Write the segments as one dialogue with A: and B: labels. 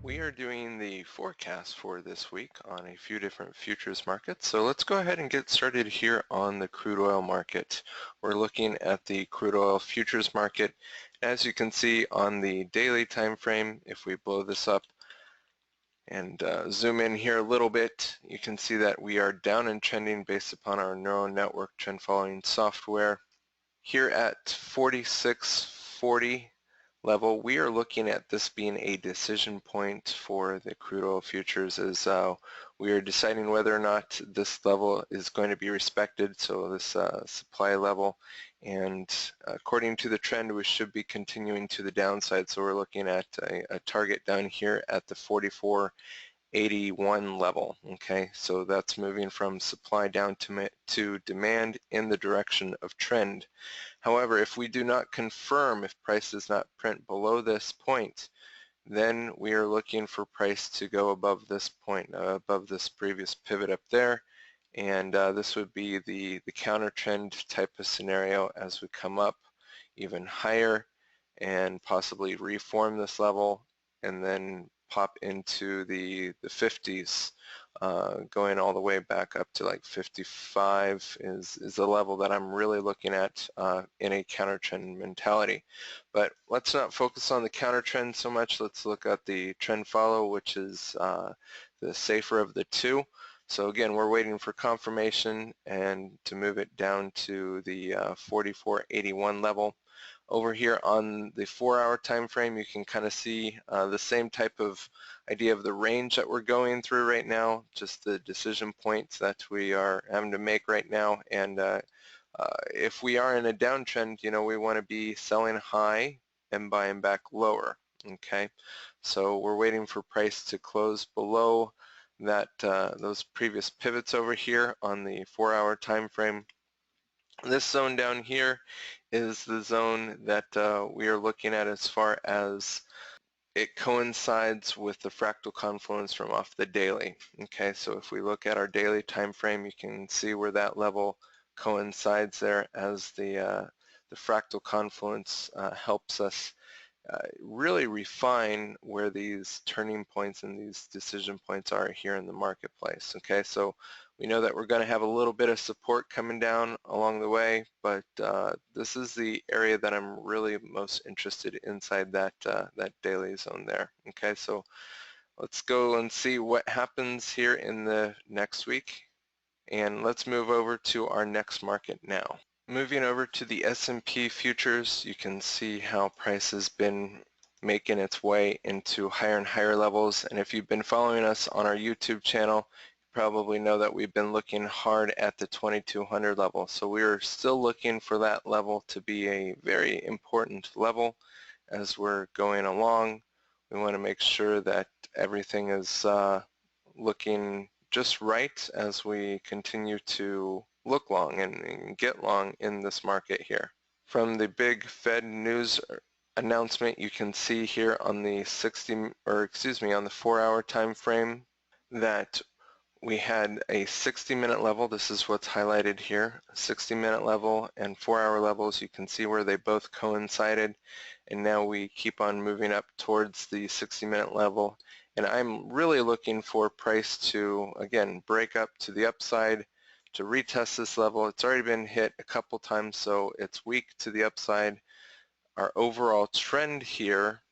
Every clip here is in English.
A: We are doing the forecast for this week on a few different futures markets. So let's go ahead and get started here on the crude oil market. We're looking at the crude oil futures market. As you can see on the daily time frame, if we blow this up and zoom in here a little bit, you can see that we are down and trending based upon our neural network trend following software. Here at 4640 level, we are looking at this being a decision point for the crude oil futures as we are deciding whether or not this level is going to be respected, so this supply level, and according to the trend we should be continuing to the downside, so we're looking at a target down here at the 4481 level. Okay, so that's moving from supply down to demand in the direction of trend. However, if we do not confirm, if price does not print below this point, then we are looking for price to go above this point, above this previous pivot up there, and this would be the counter trend type of scenario as we come up even higher and possibly reform this level and then pop into the 50s, going all the way back up to like 55 is the level that I'm really looking at in a counter trend mentality. But let's not focus on the counter trend so much. Let's look at the trend follow, which is the safer of the two. So again, we're waiting for confirmation and to move it down to the 4481 level. Over here on the 4-hour time frame, you can kind of see the same type of idea of the range that we're going through right now, just the decision points that we are having to make right now. And if we are in a downtrend, you know, we want to be selling high and buying back lower. Okay, so we're waiting for price to close below that those previous pivots over here on the 4-hour time frame. This zone down here is the zone that we are looking at as far as it coincides with the fractal confluence from off the daily. Okay, so if we look at our daily time frame, you can see where that level coincides there as the fractal confluence helps us really refine where these turning points and these decision points are here in the marketplace. Okay, so we know that we're going to have a little bit of support coming down along the way, but this is the area that I'm really most interested inside that daily zone there. Okay, so let's go and see what happens here in the next week, and let's move over to our next market now. Moving over to the S&P futures, you can see how price has been making its way into higher and higher levels, and if you've been following us on our YouTube channel, you probably know that we've been looking hard at the 2200 level. So we're still looking for that level to be a very important level as we're going along. We want to make sure that everything is looking just right as we continue to look long and get long in this market here. From the big Fed news announcement, you can see here on the 4-hour time frame that we had a 60-minute level. This is what's highlighted here, 60-minute level and 4-hour levels. You can see where they both coincided, and now we keep on moving up towards the 60-minute level, and I'm really looking for price to again break up to the upside to retest this level. It's already been hit a couple times, so it's weak to the upside. Our overall trend here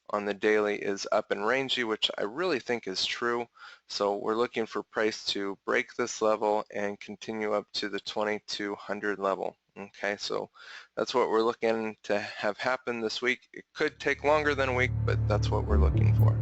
A: on the daily is up and rangy, which I really think is true. So we're looking for price to break this level and continue up to the 2200 level. Okay, so that's what we're looking to have happen this week. It could take longer than a week, but that's what we're looking for.